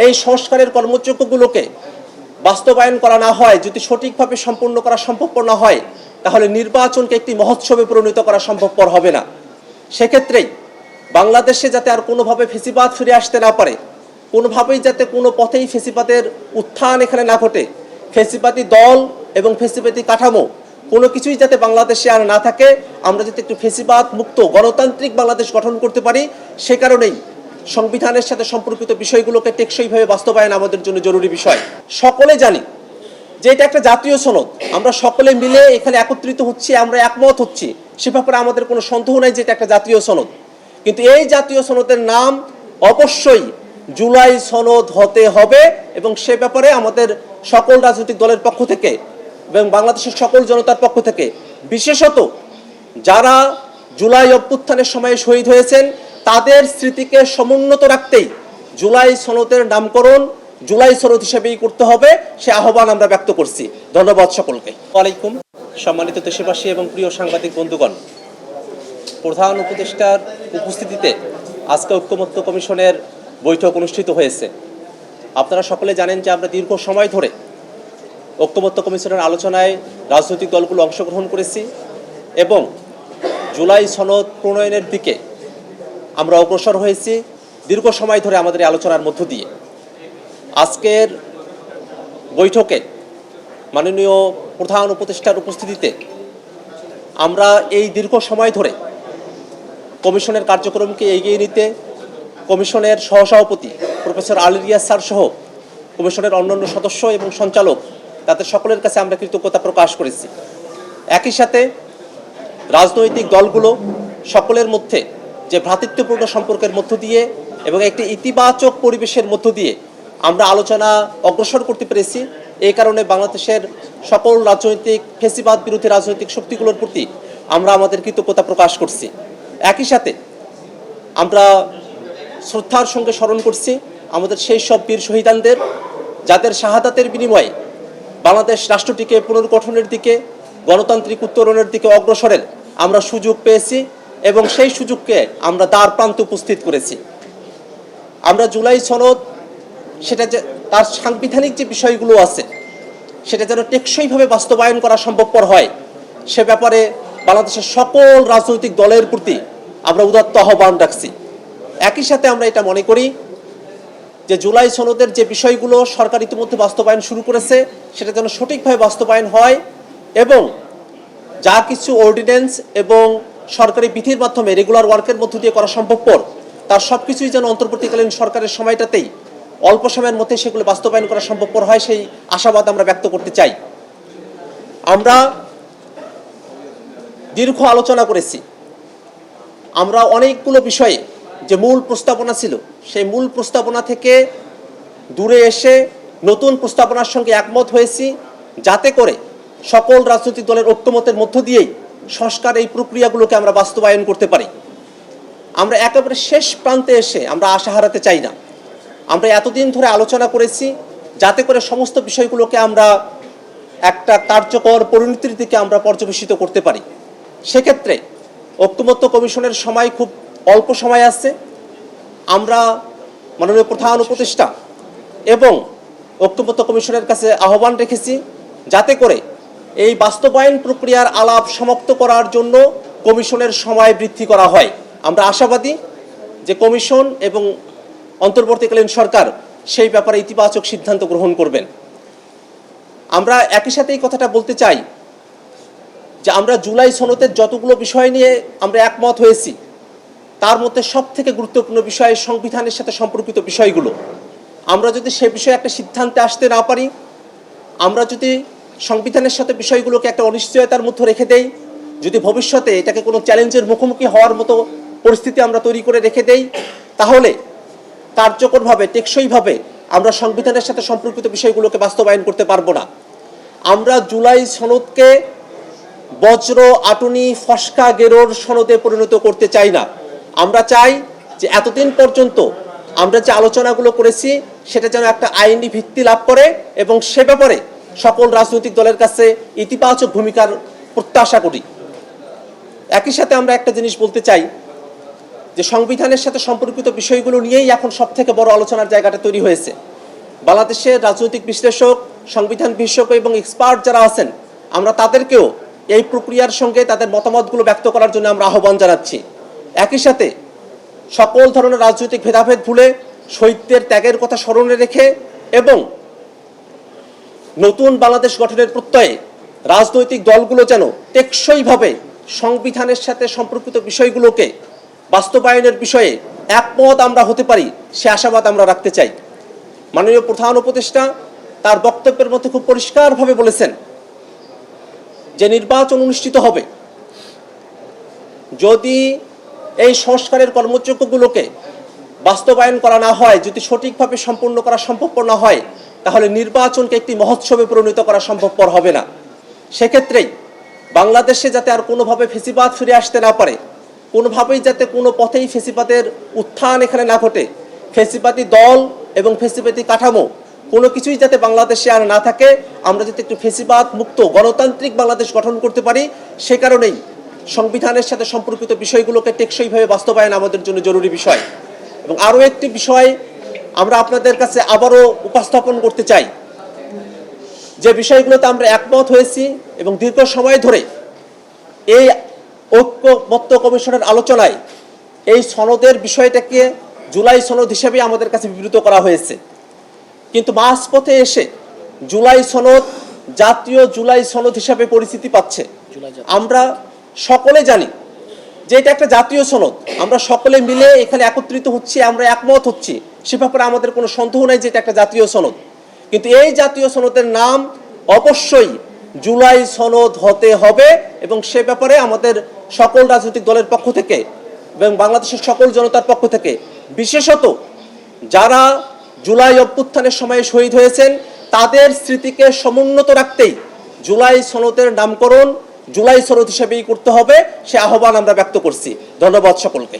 এই সংস্কারের কর্মযজ্ঞগুলোকে বাস্তবায়ন করা না হয়, যদি সঠিকভাবে সম্পূর্ণ করা সম্ভবপর না হয়, তাহলে নির্বাচনকে একটি মহোৎসবে পরিণত করা সম্ভবপর হবে না। সেক্ষেত্রেই বাংলাদেশে যাতে আর কোনোভাবে ফেসিবাদ ফিরে আসতে না পারে, কোনোভাবেই যাতে কোনো পথেই ফেসিবাদের উত্থান এখানে না ঘটে, ফেসিবাদী দল এবং ফেসিবাদী কাঠামো কোনো কিছুই যাতে বাংলাদেশে আর না থাকে, আমরা যাতে একটু ফেসিবাদ মুক্ত গণতান্ত্রিক বাংলাদেশ গঠন করতে পারি, সে কারণেই সংবিধানের সাথে সম্পর্কিত বিষয়গুলোকে টেকসইভাবে বাস্তবায়ন আমাদের জন্য জরুরি বিষয়। সকলে জানি যে এটা একটা জাতীয় সনদ, আমরা সকলে মিলে এখানে একত্রিত হচ্ছি, আমরা একমত হচ্ছি, সে ব্যাপারে আমাদের কোনো সন্দেহ নাই যে এটা একটা জাতীয় সনদ। কিন্তু এই জাতীয় সনদের নাম অবশ্যই জুলাই সনদ হতে হবে এবং সে ব্যাপারে আমাদের সকল রাজনৈতিক দলের পক্ষ থেকে এবং বাংলাদেশের সকল জনতার পক্ষ থেকে, বিশেষত যারা জুলাই অভ্যুত্থানের সময়ে শহীদ হয়েছেন তাদের স্মৃতিকে সমুন্নত রাখতেই জুলাই সনদের নামকরণ জুলাই সনদ হিসেবেই করতে হবে, সে আহ্বান আমরা ব্যক্ত করছি। ধন্যবাদ সকলকে। ওয়ালাইকুম। সম্মানিত দেশবাসী এবং প্রিয় সাংবাদিক বন্ধুগণ, প্রধান উপদেষ্টার উপস্থিতিতে আজকে ঐক্যমত্য কমিশনের বৈঠক অনুষ্ঠিত হয়েছে। আপনারা সকলে জানেন যে আমরা দীর্ঘ সময় ধরে ঐক্যমত্য কমিশনের আলোচনায় রাজনৈতিক দলগুলো অংশগ্রহণ করেছি এবং জুলাই সনদ প্রণয়নের দিকে আমরা অগ্রসর হয়েছি দীর্ঘ সময় ধরে আমাদের এই আলোচনার মধ্য দিয়ে। আজকের বৈঠকে মাননীয় প্রধান উপদেষ্টার উপস্থিতিতে আমরা এই দীর্ঘ সময় ধরে কমিশনের কার্যক্রমকে এগিয়ে নিতে কমিশনের সহসভাপতি প্রফেসর আলী রিয়াজ স্যার সহ কমিশনের অন্যান্য সদস্য এবং সঞ্চালক তাদের সকলের কাছে আমরা কৃতজ্ঞতা প্রকাশ করেছি। একই সাথে রাজনৈতিক দলগুলো সকলের মধ্যে যে ভ্রাতৃত্বপূর্ণ সম্পর্কের মধ্য দিয়ে এবং একটি ইতিবাচক পরিবেশের মধ্য দিয়ে আমরা আলোচনা অগ্রসর করতে পেরেছি, এই কারণে বাংলাদেশের সকল রাজনৈতিক ফেসিবাদ বিরোধী রাজনৈতিক শক্তিগুলোর প্রতি আমরা আমাদের কৃতজ্ঞতা প্রকাশ করছি। একই সাথে আমরা শ্রদ্ধার সঙ্গে স্মরণ করছি আমাদের সেই সব বীর শহীদানদের যাদের শাহাদাতের বিনিময়ে বাংলাদেশ রাষ্ট্রটিকে পুনর্গঠনের দিকে গণতান্ত্রিক উত্তরণের দিকে অগ্রসরের আমরা সুযোগ পেয়েছি এবং সেই সুযোগকে আমরা দ্বার প্রান্তে উপস্থিত করেছি। আমরা জুলাই সনদ সেটা যে তার সাংবিধানিক যে বিষয়গুলো আছে সেটা যেন টেকসইভাবে বাস্তবায়ন করা সম্ভবপর হয়, সে ব্যাপারে বাংলাদেশের সকল রাজনৈতিক দলের প্রতি আমরা উদাত্ত আহ্বান রাখছি। একই সাথে আমরা এটা মনে করি যে জুলাই সনদের যে বিষয়গুলো সরকার ইতিমধ্যে বাস্তবায়ন শুরু করেছে সেটা যেন সঠিকভাবে বাস্তবায়ন হয় এবং যা কিছু অর্ডিন্যান্স এবং সরকারি বিধির মাধ্যমে রেগুলার ওয়ার্কের মধ্য দিয়ে করা সম্ভবপর তার সব কিছুই যেন অন্তর্বর্তীকালীন সরকারের সময়টাতেই অল্প সময়ের মধ্যে সেগুলো বাস্তবায়ন করা সম্ভবপর হয়, সেই আশাবাদ আমরা ব্যক্ত করতে চাই। আমরা দীর্ঘ আলোচনা করেছি, আমরা অনেকগুলো বিষয়ে যে মূল প্রস্তাবনা ছিল সেই মূল প্রস্তাবনা থেকে দূরে এসে নতুন প্রস্তাবনার সঙ্গে একমত হয়েছি, যাতে করে সকল রাজনৈতিক দলের ঐক্যমতের মধ্য দিয়েই সংস্কার এই প্রক্রিয়াগুলোকে আমরা বাস্তবায়ন করতে পারি। আমরা একেবারে শেষ প্রান্তে এসে আমরা আশা হারাতে চাই না। আমরা এতদিন ধরে আলোচনা করেছি যাতে করে সমস্ত বিষয়গুলোকে আমরা একটা কার্যকর পরিণতির দিকে আমরা পর্যবেসিত করতে পারি। সেক্ষেত্রে ঐক্যমত্য কমিশনের সময় খুব অল্প সময় আছে। আমরা মাননীয় প্রধান উপদেষ্টা এবং ঐক্যমত্য কমিশনের কাছে আহ্বান রেখেছি যাতে করে এই বাস্তবায়ন প্রক্রিয়ার আলাপ সমাপ্ত করার জন্য কমিশনের সময় বৃদ্ধি করা হয়। আমরা আশাবাদী যে কমিশন এবং অন্তর্বর্তীকালীন সরকার সেই ব্যাপারে ইতিবাচক সিদ্ধান্ত গ্রহণ করবেন। আমরা একই সাথে এই কথাটা বলতে চাই যে আমরা জুলাই সনদের যতগুলো বিষয় নিয়ে আমরা একমত হয়েছি তার মধ্যে সবথেকে গুরুত্বপূর্ণ বিষয় সংবিধানের সাথে সম্পর্কিত বিষয়গুলো। আমরা যদি সে বিষয়ে একটা সিদ্ধান্তে আসতে না পারি, আমরা যদি সংবিধানের সাথে বিষয়গুলোকে একটা অনিশ্চয়তার মধ্যে রেখে দেই, যদি ভবিষ্যতে এটাকে কোনো চ্যালেঞ্জের মুখোমুখি হওয়ার মতো পরিস্থিতি আমরা তৈরি করে রেখে দেই, তাহলে কার্যকরভাবে টেকসইভাবে আমরা সংবিধানের সাথে সম্পর্কিত বিষয়গুলোকে বাস্তবায়ন করতে পারবো না। আমরা জুলাই সনদকে বজ্র আটুনি ফসকা গেরোর সনদে পরিণত করতে চাই না। আমরা চাই যে এতদিন পর্যন্ত আমরা যে আলোচনাগুলো করেছি সেটা যেন একটা আইনি ভিত্তি লাভ করে এবং সে ব্যাপারে সকল রাজনৈতিক দলের কাছে ইতিবাচক ভূমিকার প্রত্যাশা করি। একই সাথে আমরা একটা জিনিস বলতে চাই যে সংবিধানের সাথে সম্পর্কিত বিষয়গুলো নিয়েই এখন সবথেকে বড় আলোচনার জায়গাটা তৈরি হয়েছে। বাংলাদেশের রাজনৈতিক বিশ্লেষক, সংবিধান বিশেষজ্ঞ এবং এক্সপার্ট যারা আছেন, আমরা তাদেরকেও এই প্রক্রিয়ার সঙ্গে তাদের মতামতগুলো ব্যক্ত করার জন্য আমরা আহ্বান জানাচ্ছি। একই সাথে সকল ধরনের রাজনৈতিক ভেদাভেদ ভুলে শহীদদের ত্যাগের কথা স্মরণে রেখে এবং নতুন বাংলাদেশ গঠনের প্রত্যয়ে রাজনৈতিক দলগুলো যেন টেকসইভাবে সংবিধানের সাথে সম্পর্কিত বিষয়গুলোকে বাস্তবায়নের বিষয়ে একমত আমরা হতে পারি, সে আশাবাদ আমরা রাখতে চাই। মাননীয় প্রধান উপদেষ্টা তার বক্তব্যের মধ্যে খুব পরিষ্কারভাবে বলেছেন যে নির্বাচন অনুষ্ঠিত হবে। যদি এই সংস্কারের কর্মযজ্ঞগুলোকে বাস্তবায়ন করা না হয়, যদি সঠিকভাবে সম্পূর্ণ করা সম্ভবপর না হয়, তাহলে নির্বাচনকে একটি মহোৎসবে পরিণত করা সম্ভবপর হবে না। সেক্ষেত্রেই বাংলাদেশে যাতে আর কোনোভাবে ফেসিবাদ ফিরে আসতে না পারে, কোনোভাবেই যাতে কোনো পথেই ফেসিবাদের উত্থান এখানে না ঘটে, ফেসিবাদী দল এবং ফেসিবাদী কাঠামো কোনো কিছুই যাতে বাংলাদেশে আর না থাকে, আমরা যাতে একটু ফেসিবাদ মুক্ত গণতান্ত্রিক বাংলাদেশ গঠন করতে পারি, সে কারণেই সংবিধানের সাথে সম্পর্কিত বিষয়গুলোকে টেকসইভাবে বাস্তবায়ন আমাদের জন্য জরুরি বিষয়। এবং আরও একটি বিষয় আমরা আপনাদের কাছে আবারও উপস্থাপন করতে চাই, যে বিষয়গুলোতে আমরা একমত হয়েছি এবং দীর্ঘ সময় ধরে এই ঐক্যমত্য কমিশনের আলোচনায় এই সনদের বিষয়টাকে জুলাই সনদ হিসেবে আমাদের কাছে বিবৃত করা হয়েছে। কিন্তু মাঝপথে এসে জুলাই সনদ জাতীয় জুলাই সনদ হিসাবে পরিচিতি পাচ্ছে। আমরা সকলে জানি যে এটা একটা জাতীয় সনদ, আমরা সকলে মিলে এখানে একত্রিত হচ্ছি, আমরা একমত হচ্ছি, সে ব্যাপারে আমাদের কোনো সন্দেহ নাই যে এটা একটা জাতীয় সনদ। কিন্তু এই জাতীয় সনদের নাম অবশ্যই জুলাই সনদ হতে হবে এবং সে ব্যাপারে আমাদের সকল রাজনৈতিক দলের পক্ষ থেকে এবং বাংলাদেশের সকল জনতার পক্ষ থেকে, বিশেষত যারা জুলাই অভ্যুত্থানের সময়ে শহীদ হয়েছেন তাদের স্মৃতিকে সমুন্নত রাখতেই জুলাই সনদের নামকরণ জুলাই সনদ হিসেবেই করতে হবে, সে আহ্বান আমরা ব্যক্ত করছি। ধন্যবাদ সকলকে।